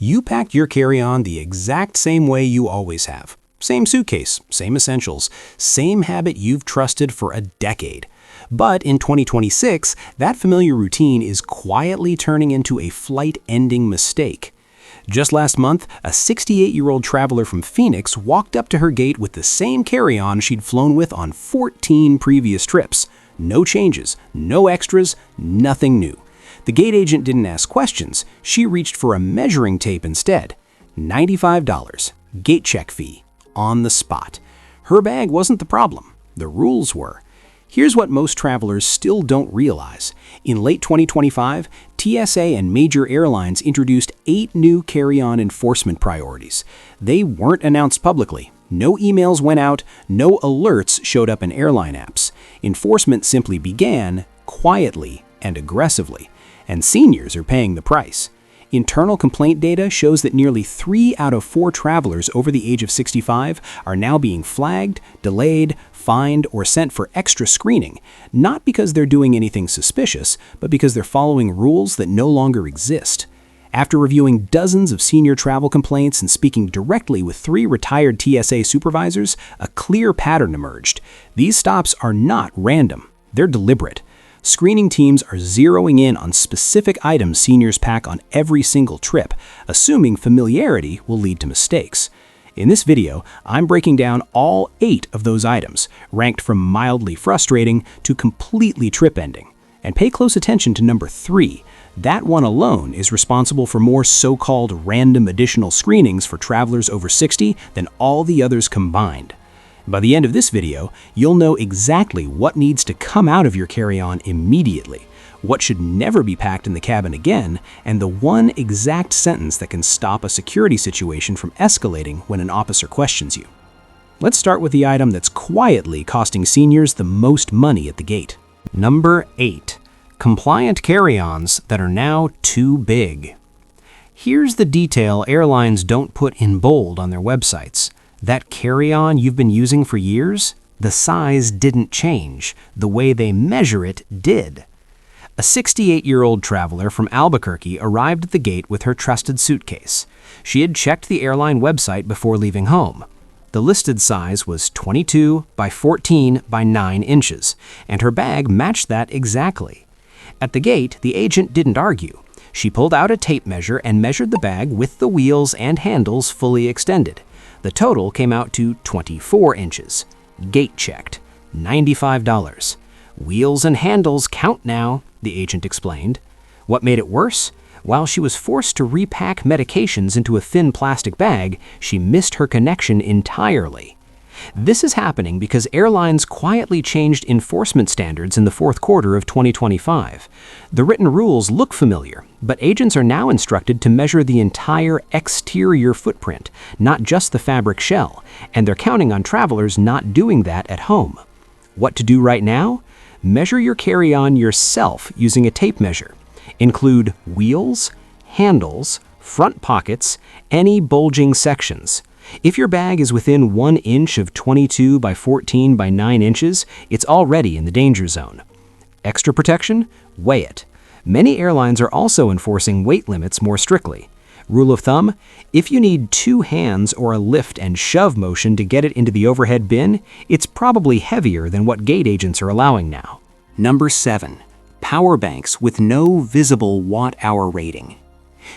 You packed your carry-on the exact same way you always have. Same suitcase, same essentials, same habit you've trusted for a decade. But in 2026, that familiar routine is quietly turning into a flight-ending mistake. Just last month, a 68-year-old traveler from Phoenix walked up to her gate with the same carry-on she'd flown with on 14 previous trips. No changes, no extras, nothing new. The gate agent didn't ask questions. She reached for a measuring tape instead. $95, gate check fee, on the spot. Her bag wasn't the problem. The rules were. Here's what most travelers still don't realize. In late 2025, TSA and major airlines introduced 8 new carry-on enforcement priorities. They weren't announced publicly. No emails went out, no alerts showed up in airline apps. Enforcement simply began quietly and aggressively, and seniors are paying the price. Internal complaint data shows that nearly 3 out of 4 travelers over the age of 65 are now being flagged, delayed, fined, or sent for extra screening, not because they're doing anything suspicious, but because they're following rules that no longer exist. After reviewing dozens of senior travel complaints and speaking directly with 3 retired TSA supervisors, a clear pattern emerged. These stops are not random. They're deliberate. Screening teams are zeroing in on specific items seniors pack on every single trip, assuming familiarity will lead to mistakes. In this video, I'm breaking down all 8 of those items, ranked from mildly frustrating to completely trip-ending. And pay close attention to number 3. That one alone is responsible for more so-called random additional screenings for travelers over 60 than all the others combined. By the end of this video, you'll know exactly what needs to come out of your carry-on immediately, what should never be packed in the cabin again, and the one exact sentence that can stop a security situation from escalating when an officer questions you. Let's start with the item that's quietly costing seniors the most money at the gate. Number 8. Compliant carry-ons that are now too big. Here's the detail airlines don't put in bold on their websites. That carry-on you've been using for years, the size didn't change. The way they measure it did. A 68-year-old traveler from Albuquerque arrived at the gate with her trusted suitcase. She had checked the airline website before leaving home. The listed size was 22 by 14 by 9 inches, and her bag matched that exactly. At the gate, the agent didn't argue. She pulled out a tape measure and measured the bag with the wheels and handles fully extended. The total came out to 24 inches. Gate checked. $95. Wheels and handles count now, the agent explained. What made it worse? While she was forced to repack medications into a thin plastic bag, she missed her connection entirely. This is happening because airlines quietly changed enforcement standards in the fourth quarter of 2025. The written rules look familiar, but agents are now instructed to measure the entire exterior footprint, not just the fabric shell, and they're counting on travelers not doing that at home. What to do right now? Measure your carry-on yourself using a tape measure. Include wheels, handles, front pockets, any bulging sections. If your bag is within 1 inch of 22 by 14 by 9 inches, it's already in the danger zone. Extra protection? Weigh it. Many airlines are also enforcing weight limits more strictly. Rule of thumb, if you need 2 hands or a lift and shove motion to get it into the overhead bin, it's probably heavier than what gate agents are allowing now. Number 7. Power banks with no visible watt-hour rating.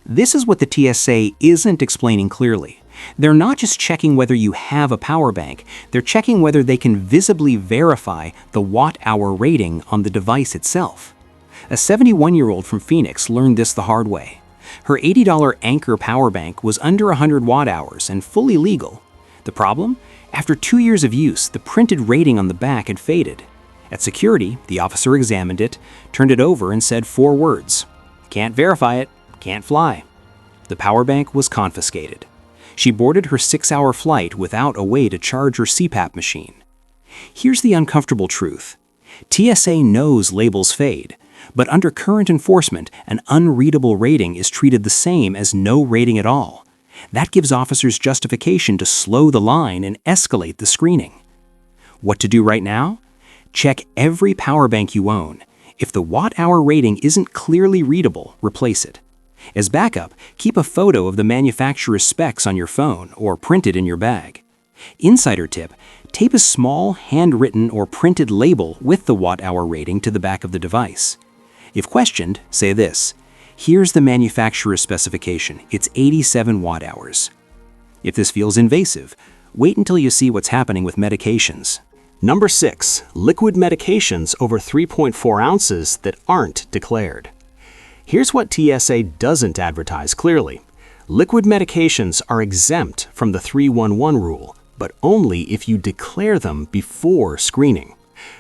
This is what the TSA isn't explaining clearly. They're not just checking whether you have a power bank, they're checking whether they can visibly verify the watt-hour rating on the device itself. A 71-year-old from Phoenix learned this the hard way. Her $80 Anchor power bank was under 100 watt-hours and fully legal. The problem? After 2 years of use, the printed rating on the back had faded. At security, the officer examined it, turned it over, and said 4 words. Can't verify it, can't fly. The power bank was confiscated. She boarded her 6-hour flight without a way to charge her CPAP machine. Here's the uncomfortable truth. TSA knows labels fade, but under current enforcement, an unreadable rating is treated the same as no rating at all. That gives officers justification to slow the line and escalate the screening. What to do right now? Check every power bank you own. If the watt-hour rating isn't clearly readable, replace it. As backup, keep a photo of the manufacturer's specs on your phone or print it in your bag. Insider tip: tape a small handwritten or printed label with the watt-hour rating to the back of the device. If questioned, say this: "Here's the manufacturer's specification. It's 87 watt-hours." If this feels invasive, wait until you see what's happening with medications. Number 6. Liquid medications over 3.4 ounces that aren't declared. Here's what TSA doesn't advertise clearly. Liquid medications are exempt from the 311 rule, but only if you declare them before screening.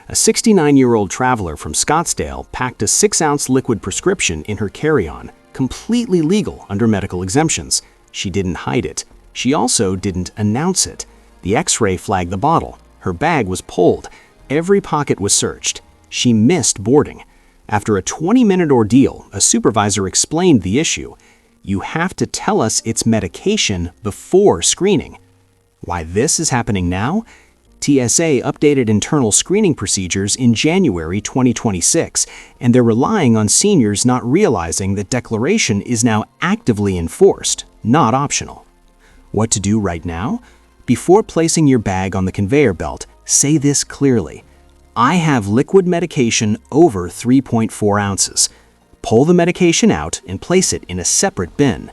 A 69-year-old traveler from Scottsdale packed a 6-ounce liquid prescription in her carry-on, completely legal under medical exemptions. She didn't hide it. She also didn't announce it. The X-ray flagged the bottle. Her bag was pulled. Every pocket was searched. She missed boarding. After a 20-minute ordeal, a supervisor explained the issue. "You have to tell us it's medication before screening." Why this is happening now? TSA updated internal screening procedures in January 2026, and they're relying on seniors not realizing that declaration is now actively enforced, not optional. What to do right now? Before placing your bag on the conveyor belt, say this clearly: "I have liquid medication over 3.4 ounces. Pull the medication out and place it in a separate bin.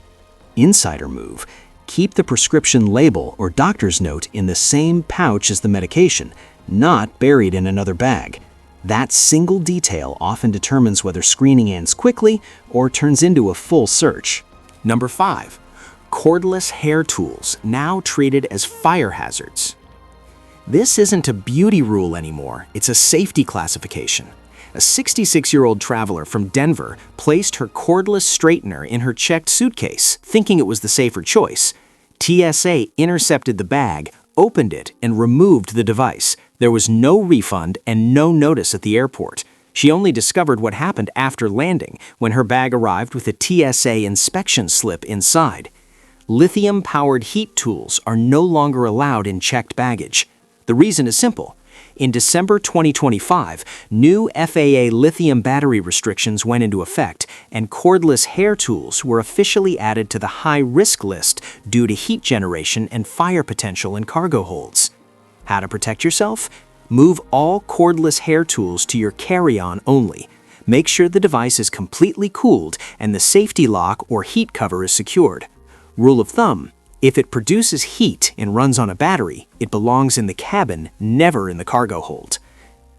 Insider move: keep the prescription label or doctor's note in the same pouch as the medication, not buried in another bag. That single detail often determines whether screening ends quickly or turns into a full search. Number 5. Cordless hair tools, now treated as fire hazards. This isn't a beauty rule anymore, it's a safety classification. A 66-year-old traveler from Denver placed her cordless straightener in her checked suitcase, thinking it was the safer choice. TSA intercepted the bag, opened it, and removed the device. There was no refund and no notice at the airport. She only discovered what happened after landing, when her bag arrived with a TSA inspection slip inside. Lithium-powered heat tools are no longer allowed in checked baggage. The reason is simple. In December 2025, new FAA lithium battery restrictions went into effect, and cordless hair tools were officially added to the high-risk list due to heat generation and fire potential in cargo holds. How to protect yourself? Move all cordless hair tools to your carry-on only. Make sure the device is completely cooled and the safety lock or heat cover is secured. Rule of thumb: if it produces heat and runs on a battery, it belongs in the cabin, never in the cargo hold.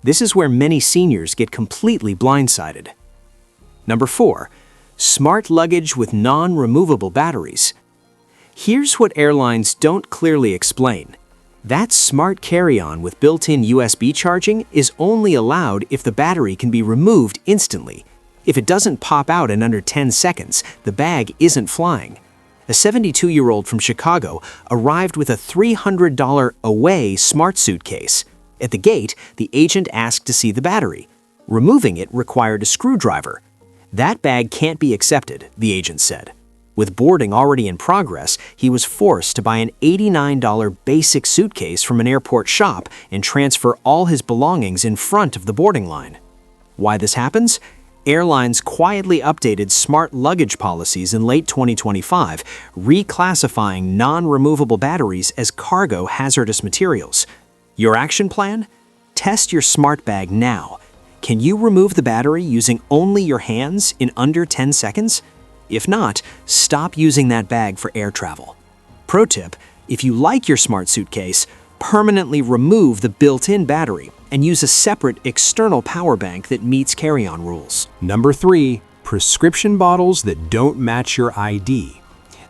This is where many seniors get completely blindsided. Number 4. Smart luggage with non-removable batteries. Here's what airlines don't clearly explain. That smart carry-on with built-in USB charging is only allowed if the battery can be removed instantly. If it doesn't pop out in under 10 seconds, the bag isn't flying. A 72-year-old from Chicago arrived with a $300 Away smart suitcase. At the gate, the agent asked to see the battery. Removing it required a screwdriver. "That bag can't be accepted," the agent said. With boarding already in progress, he was forced to buy an $89 basic suitcase from an airport shop and transfer all his belongings in front of the boarding line. Why this happens? Airlines quietly updated smart luggage policies in late 2025, reclassifying non-removable batteries as cargo hazardous materials. Your action plan? Test your smart bag now. Can you remove the battery using only your hands in under 10 seconds? If not, stop using that bag for air travel. Pro tip: if you like your smart suitcase, permanently remove the built-in battery and use a separate external power bank that meets carry-on rules. Number 3. Prescription bottles that don't match your ID.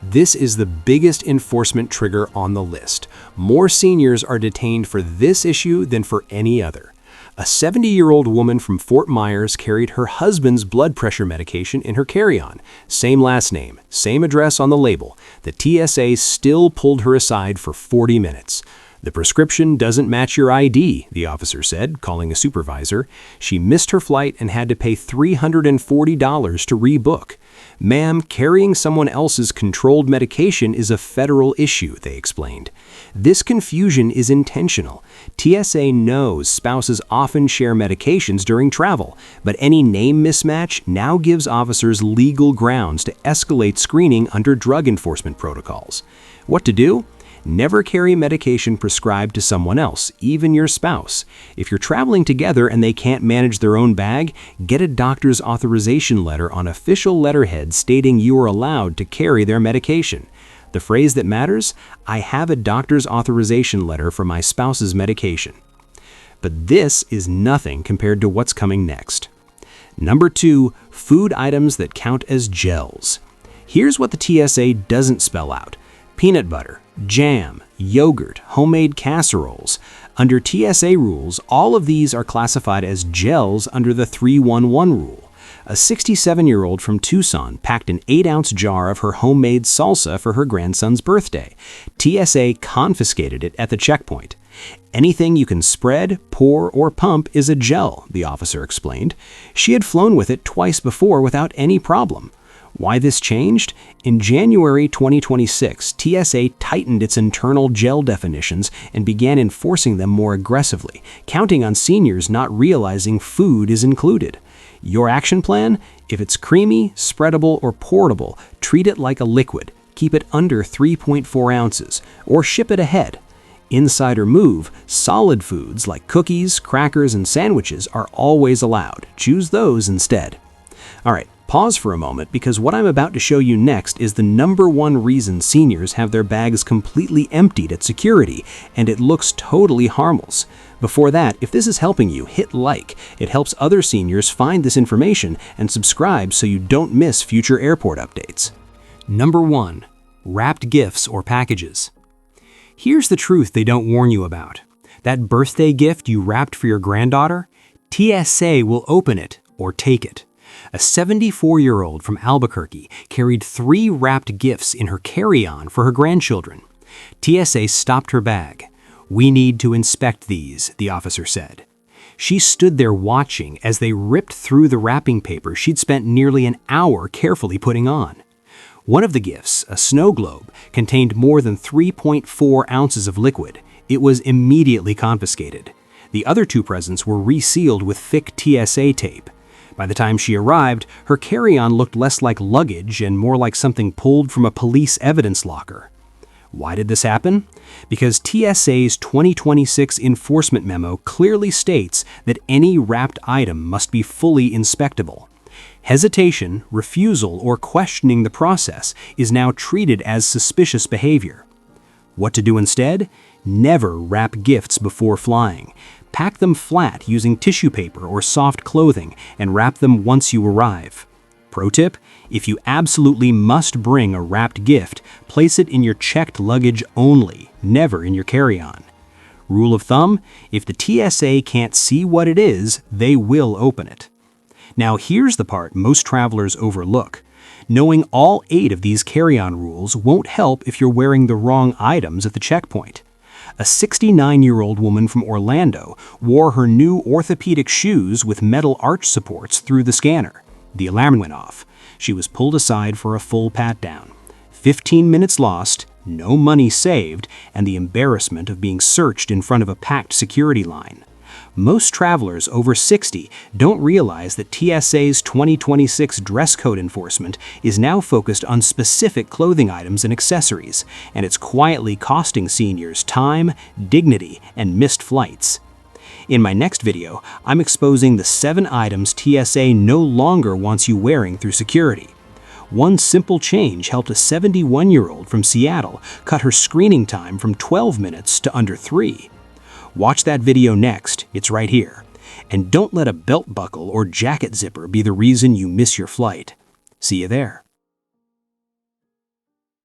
This is the biggest enforcement trigger on the list. More seniors are detained for this issue than for any other. A 70-year-old woman from Fort Myers carried her husband's blood pressure medication in her carry-on. Same last name, same address on the label. The TSA still pulled her aside for 40 minutes. "The prescription doesn't match your ID," the officer said, calling a supervisor. "She missed her flight and had to pay $340 to rebook." "Ma'am, carrying someone else's controlled medication is a federal issue," they explained. "This confusion is intentional. TSA knows spouses often share medications during travel, but any name mismatch now gives officers legal grounds to escalate screening under drug enforcement protocols." What to do? Never carry medication prescribed to someone else, even your spouse. If you're traveling together and they can't manage their own bag, get a doctor's authorization letter on official letterhead stating you are allowed to carry their medication. The phrase that matters: "I have a doctor's authorization letter for my spouse's medication." But this is nothing compared to what's coming next. Number 2, food items that count as gels. Here's what the TSA doesn't spell out: peanut butter, jam, yogurt, homemade casseroles. Under TSA rules, all of these are classified as gels under the 311 rule. A 67-year-old from Tucson packed an 8-ounce jar of her homemade salsa for her grandson's birthday. TSA confiscated it at the checkpoint. "Anything you can spread, pour, or pump is a gel," the officer explained. She had flown with it twice before without any problem. Why this changed? In January 2026, TSA tightened its internal gel definitions and began enforcing them more aggressively, counting on seniors not realizing food is included. Your action plan? If it's creamy, spreadable, or portable, treat it like a liquid. Keep it under 3.4 ounces, or ship it ahead. Insider move: solid foods like cookies, crackers, and sandwiches are always allowed. Choose those instead. All right. Pause for a moment, because what I'm about to show you next is the #1 reason seniors have their bags completely emptied at security, and it looks totally harmless. Before that, if this is helping you, hit like. It helps other seniors find this information, and subscribe so you don't miss future airport updates. Number 1. Wrapped gifts or packages. Here's the truth they don't warn you about. That birthday gift you wrapped for your granddaughter? TSA will open it or take it. A 74-year-old from Albuquerque carried 3 wrapped gifts in her carry-on for her grandchildren. TSA stopped her bag. "We need to inspect these," the officer said. She stood there watching as they ripped through the wrapping paper she'd spent nearly an hour carefully putting on. One of the gifts, a snow globe, contained more than 3.4 ounces of liquid. It was immediately confiscated. The other 2 presents were resealed with thick TSA tape. By the time she arrived, her carry-on looked less like luggage and more like something pulled from a police evidence locker. Why did this happen? Because TSA's 2026 enforcement memo clearly states that any wrapped item must be fully inspectable. Hesitation, refusal, or questioning the process is now treated as suspicious behavior. What to do instead? Never wrap gifts before flying. Pack them flat using tissue paper or soft clothing and wrap them once you arrive. Pro tip: if you absolutely must bring a wrapped gift, place it in your checked luggage only, never in your carry-on. Rule of thumb: if the TSA can't see what it is, they will open it. Now here's the part most travelers overlook. Knowing all 8 of these carry-on rules won't help if you're wearing the wrong items at the checkpoint. A 69-year-old woman from Orlando wore her new orthopedic shoes with metal arch supports through the scanner. The alarm went off. She was pulled aside for a full pat-down. 15 minutes lost, no money saved, and the embarrassment of being searched in front of a packed security line. Most travelers over 60 don't realize that TSA's 2026 dress code enforcement is now focused on specific clothing items and accessories, and it's quietly costing seniors time, dignity, and missed flights. In my next video, I'm exposing the 7 items TSA no longer wants you wearing through security. One simple change helped a 71-year-old from Seattle cut her screening time from 12 minutes to under 3. Watch that video next, it's right here. And don't let a belt buckle or jacket zipper be the reason you miss your flight. See you there.